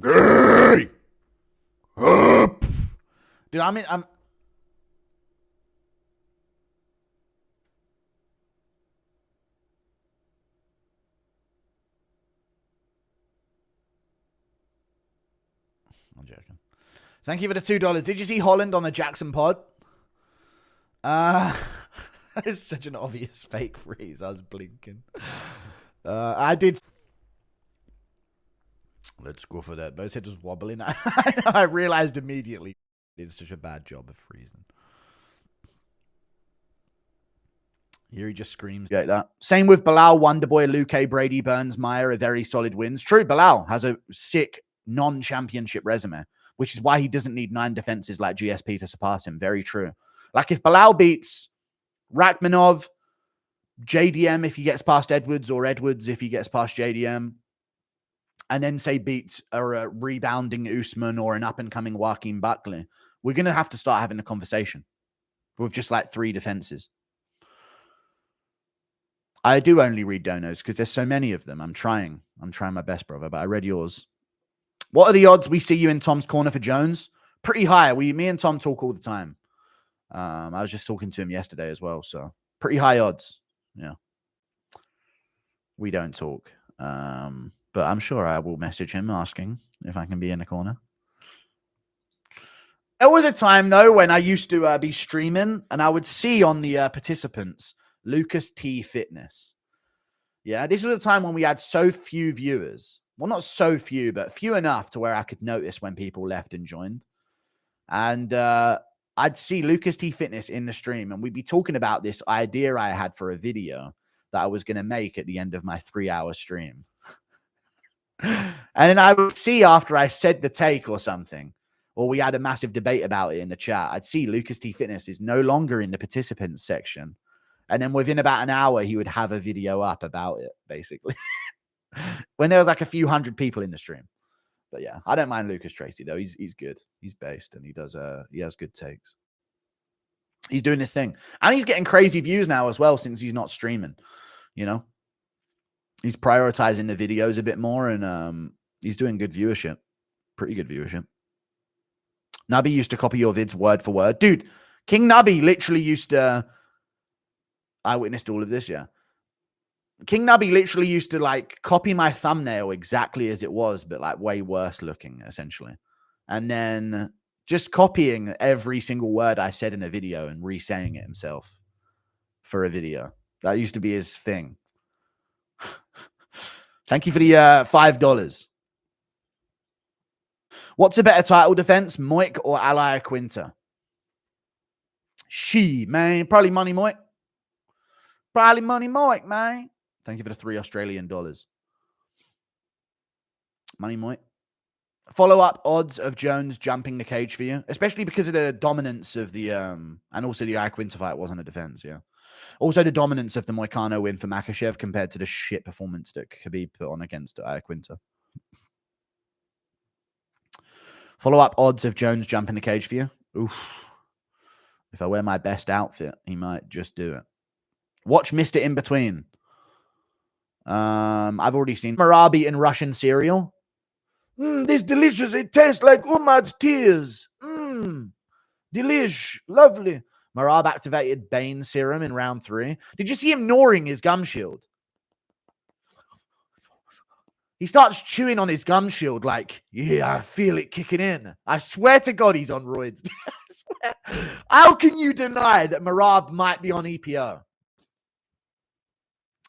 Gay! Up! Dude, I'm joking. Thank you for the $2. Did you see Holland on the Jackson pod? Uh, it's such an obvious fake freeze. I was blinking. I did. Let's go for that. Bo's head was wobbling. I realized immediately did such a bad job of freezing. Here he just screams like that. Same with Bilal, Wonderboy, Luque, Brady, Burns, Meyer, are very solid wins. True, Bilal has a sick non-championship resume, which is why he doesn't need 9 defenses like GSP to surpass him. Very true. Like if Bilal beats Rakhmonov, JDM if he gets past Edwards, or Edwards if he gets past JDM, and then say beats a rebounding Usman or an up-and-coming Joaquin Buckley, we're going to have to start having a conversation with just like 3 defenses. I do only read donos because there's so many of them. I'm trying my best, brother, but I read yours. What are the odds we see you in Tom's corner for Jones? Pretty high. Me and Tom talk all the time. I was just talking to him yesterday as well, so pretty high odds. Yeah. We don't talk. But I'm sure I will message him asking if I can be in the corner. There was a time, though, when I used to be streaming, and I would see on the participants Lucas T Fitness. Yeah, this was a time when we had so few viewers. Well, not so few, but few enough to where I could notice when people left and joined. And I'd see Lucas T Fitness in the stream, and we'd be talking about this idea I had for a video that I was going to make at the end of my 3-hour stream. And then I would see after I said the take or something, or we had a massive debate about it in the chat, I'd see Lucas T Fitness is no longer in the participants section. And then within about an hour, he would have a video up about it, basically. When there was like a few hundred people in the stream. But yeah, I don't mind Lucas Tracy, though. He's good. He's based, and he has good takes. He's doing this thing. And he's getting crazy views now as well, since he's not streaming. You know? He's prioritizing the videos a bit more, and he's doing good viewership. Pretty good viewership. Nubby used to copy your vids word for word. Dude, King Nubby literally used to... I witnessed all of this, yeah. King Nubby literally used to, like, copy my thumbnail exactly as it was, but, like, way worse looking, essentially. And then just copying every single word I said in a video and re-saying it himself for a video. That used to be his thing. Thank you for the $5. What's a better title defense, Moik or Ally Quinta? Man. Probably Money Moik. Probably Money Moik, man. Thank you for the $3 Australian. Money Moik. Follow-up odds of Jones jumping the cage for you, especially because of the dominance of the... and also the Quinta fight wasn't a defense, yeah. Also, the dominance of the Moicano win for Makhachev compared to the shit performance that Khabib put on against Quinta. Follow-up odds of Jones jumping the cage for you. Oof. If I wear my best outfit, he might just do it. Watch Mr. In Between. I've already seen Merab eating Russian cereal. This delicious. It tastes like Umad's tears. Delish. Lovely. Merab activated Bane serum in round 3. Did you see him gnawing his gum shield? He starts chewing on his gum shield like, yeah, I feel it kicking in. I swear to God he's on roids. How can you deny that Merab might be on EPO?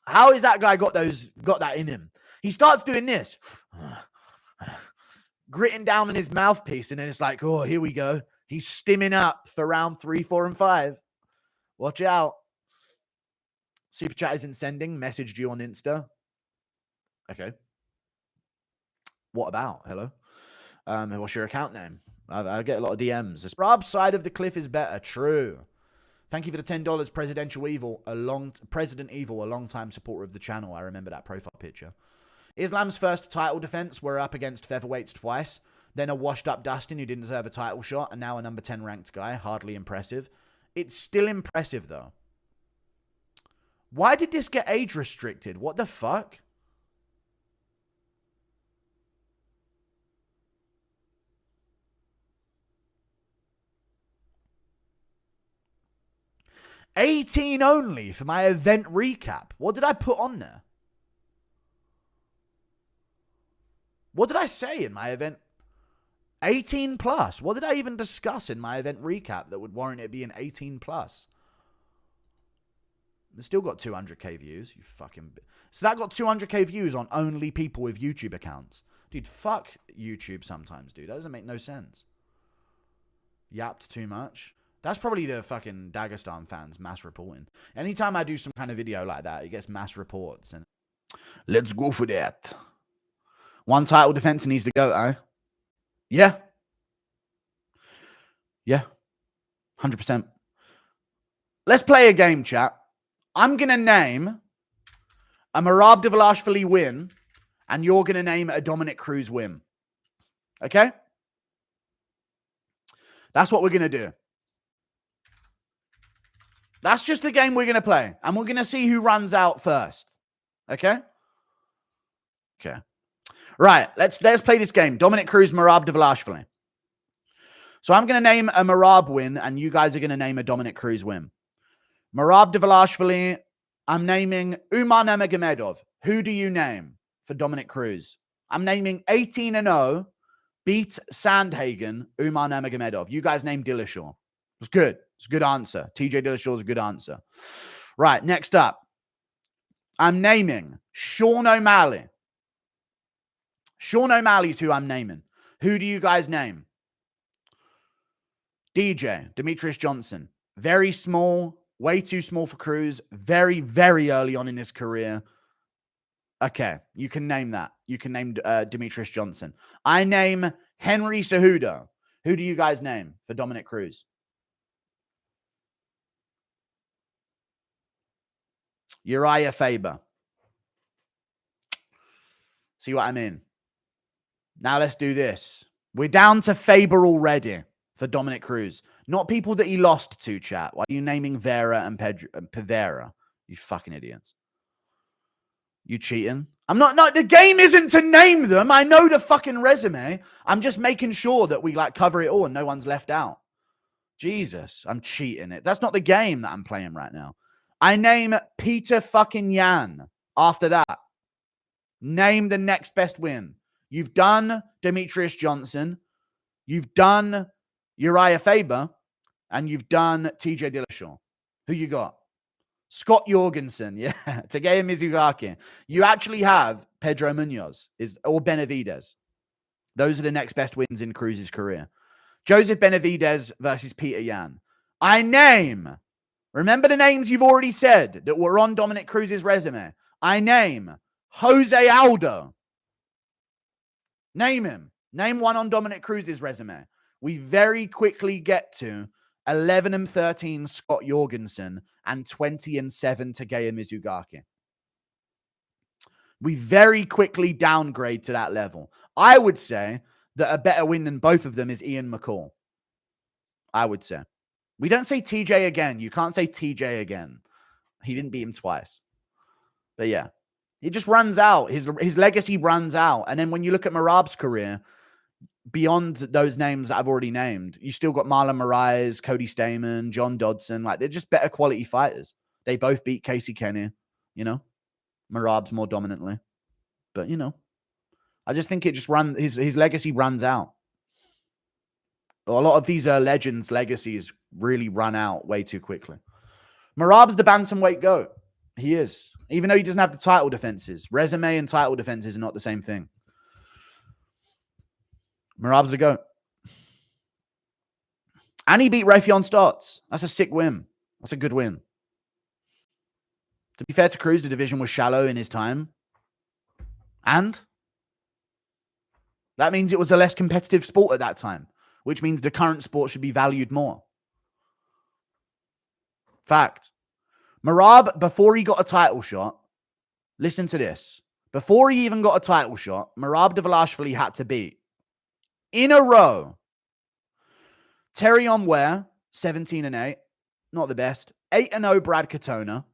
How is that guy got that in him? He starts doing this. Gritting down in his mouthpiece, and then it's like, oh, here we go. He's stimming up for round 3, 4, and 5. Watch out. Super chat isn't sending. Messaged you on Insta. Okay. What about? Hello? What's your account name? I get a lot of DMs. The Rob's side of the cliff is better. True. Thank you for the $10. President Evil, a long-time supporter of the channel. I remember that profile picture. Islam's first title defense were up against featherweights twice. Then a washed-up Dustin who didn't deserve a title shot. And now a number 10 ranked guy. Hardly impressive. It's still impressive, though. Why did this get age restricted? What the fuck? 18 only for my event recap. What did I put on there? What did I say in my event? 18 plus. What did I even discuss in my event recap that would warrant it being 18 plus? It's still got 200k views. You fucking... So that got 200k views on only people with YouTube accounts. Dude, fuck YouTube sometimes, dude. That doesn't make no sense. Yapped too much. That's probably the fucking Dagestan fans mass reporting. Anytime I do some kind of video like that, it gets mass reports. And let's go for that. One title defense needs to go, eh? Yeah. Yeah. 100%. Let's play a game, chat. I'm going to name a Merab Dvalishvili win, and you're going to name a Dominic Cruz win. Okay? That's what we're going to do. That's just the game we're going to play. And we're going to see who runs out first. Okay? Okay. Right. Let's play this game. Dominic Cruz, Merab Dvalishvili. So I'm going to name a Merab win, and you guys are going to name a Dominic Cruz win. Merab Dvalishvili, I'm naming Umar Nurmagomedov. Who do you name for Dominic Cruz? I'm naming 18-0, beat Sandhagen, Umar Nurmagomedov. You guys name Dillashaw. It's good. It's a good answer. TJ Dillashaw is a good answer. Right, next up. I'm naming Sean O'Malley. Sean O'Malley's who I'm naming. Who do you guys name? DJ, Demetrius Johnson. Very small, way too small for Cruz. Very, very early on in his career. Okay, you can name that. You can name Demetrius Johnson. I name Henry Cejudo. Who do you guys name for Dominic Cruz? Uriah Faber. See what I mean? Now let's do this. We're down to Faber already for Dominic Cruz. Not people that he lost to, chat. Why are you naming Vera and Pedera? You fucking idiots. You cheating? I'm not, no, the game isn't to name them. I know the fucking resume. I'm just making sure that we like cover it all and no one's left out. Jesus, I'm cheating it. That's not the game that I'm playing right now. I name Peter fucking Yan after that. Name the next best win. You've done Demetrius Johnson. You've done Uriah Faber. And you've done TJ Dillashaw. Who you got? Scott Jorgensen. Yeah. Takeya Mizugaki. You actually have Pedro Munoz or Benavidez. Those are the next best wins in Cruz's career. Joseph Benavidez versus Peter Yan. I name... Remember the names you've already said that were on Dominic Cruz's resume. I name Jose Aldo. Name him. Name one on Dominic Cruz's resume. We very quickly get to 11-13 Scott Jorgensen and 20-7 Takeya Mizugaki. We very quickly downgrade to that level. I would say that a better win than both of them is Ian McCall. I would say. We don't say TJ again. You can't say TJ again. He didn't beat him twice. But yeah, it just runs out. His legacy runs out. And then when you look at Merab's career, beyond those names that I've already named, you still got Marlon Moraes, Cody Stamen, John Dodson. Like, they're just better quality fighters. They both beat Casey Kenny, you know. Merab's more dominantly. But, you know, I just think it just his legacy runs out. A lot of these legends' legacies really run out way too quickly. Merab's the bantamweight GOAT. He is. Even though he doesn't have the title defenses. Resume and title defenses are not the same thing. Merab's the GOAT. And he beat Raytheon Stotts. That's a sick win. That's a good win. To be fair to Cruz, the division was shallow in his time. And that means it was a less competitive sport at that time. Which means the current sport should be valued more. Fact. Merab, before he got a title shot, listen to this. Before he even got a title shot, Merab Dvalishvili had to beat, in a row, Terrion Ware, 17-8, not the best. 8-0 Brad Katona.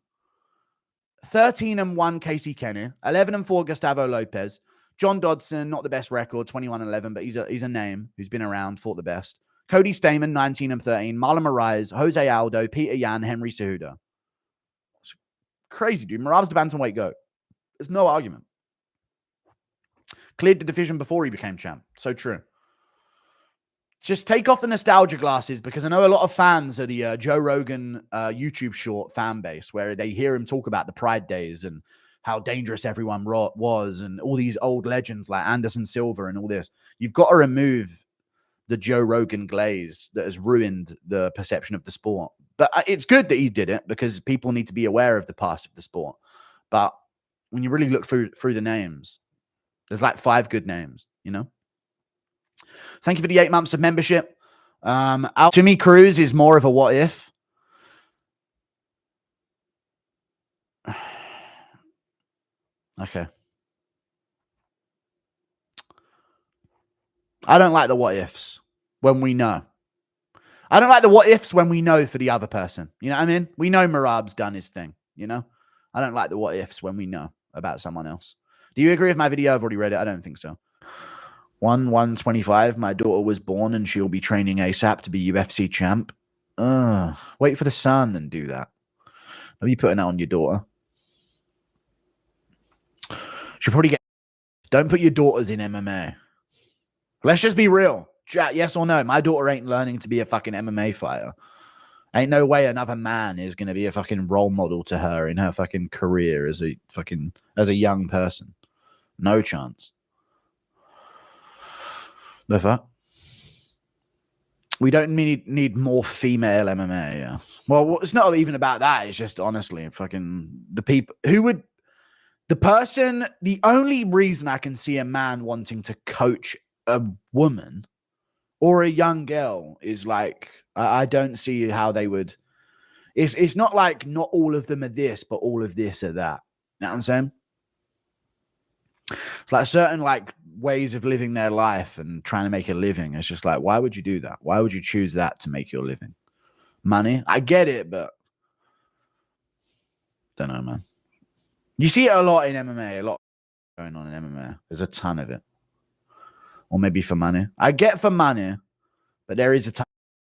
13-1 Casey Kenny. 11-4 Gustavo Lopez. John Dodson, not the best record, 21-11, but he's a name who's been around, fought the best. Cody Stamen, 19 and 13. Marlon Moraes, Jose Aldo, Peter Yan, Henry Cejudo. It's crazy, dude. Merab's the bantamweight GOAT. There's no argument. Cleared the division before he became champ. So true. Just take off the nostalgia glasses, because I know a lot of fans are the Joe Rogan YouTube short fan base, where they hear him talk about the Pride days and how dangerous everyone was and all these old legends like Anderson Silva and all this. You've got to remove the Joe Rogan glaze that has ruined the perception of the sport. But it's good that he did it, because people need to be aware of the past of the sport. But when you really look through the names, there's like 5 good names, you know? Thank you for the 8 months of membership. Jimmy Cruz is more of a what if. Okay. I don't like the what ifs when we know. I don't like the what ifs when we know for the other person. You know what I mean? We know Merab's done his thing, you know? I don't like the what ifs when we know about someone else. Do you agree with my video? I've already read it. I don't think so. 1/1/25. My daughter was born and she'll be training ASAP to be UFC champ. Wait for the sun and do that. Are you putting that on your daughter? She'll probably get... Don't put your daughters in MMA. Let's just be real. Chat, yes or no? My daughter ain't learning to be a fucking MMA fighter. Ain't no way another man is going to be a fucking role model to her in her fucking career as a young person. No chance. The fuck? We don't need more female MMA. Yeah. Well, it's not even about that. It's just honestly fucking the people who would... The only reason I can see a man wanting to coach a woman or a young girl is like, I don't see how they would. It's not like not all of them are this, but all of this are that. You know what I'm saying? It's like certain like ways of living their life and trying to make a living. It's just like, why would you do that? Why would you choose that to make your living? Money? I get it, but don't know, man. You see it a lot in MMA, a lot going on in MMA. There's a ton of it. Or maybe for money. I get for money, but there is a ton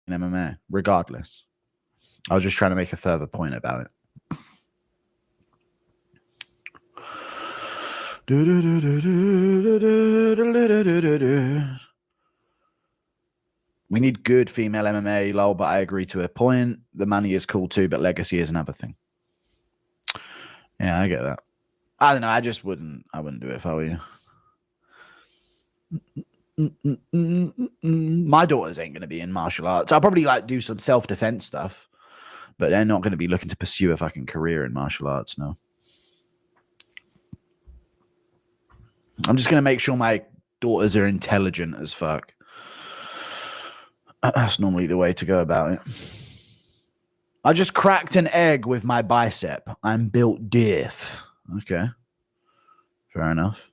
in MMA, regardless. I was just trying to make a further point about it. We need good female MMA, lol, but I agree to a point. The money is cool too, but legacy is another thing. Yeah, I get that. I don't know. I wouldn't do it if I were you. My daughters ain't going to be in martial arts. I'll probably like do some self-defense stuff, but they're not going to be looking to pursue a fucking career in martial arts. No. I'm just going to make sure my daughters are intelligent as fuck. That's normally the way to go about it. I just cracked an egg with my bicep. I'm built diff. Okay. Fair enough.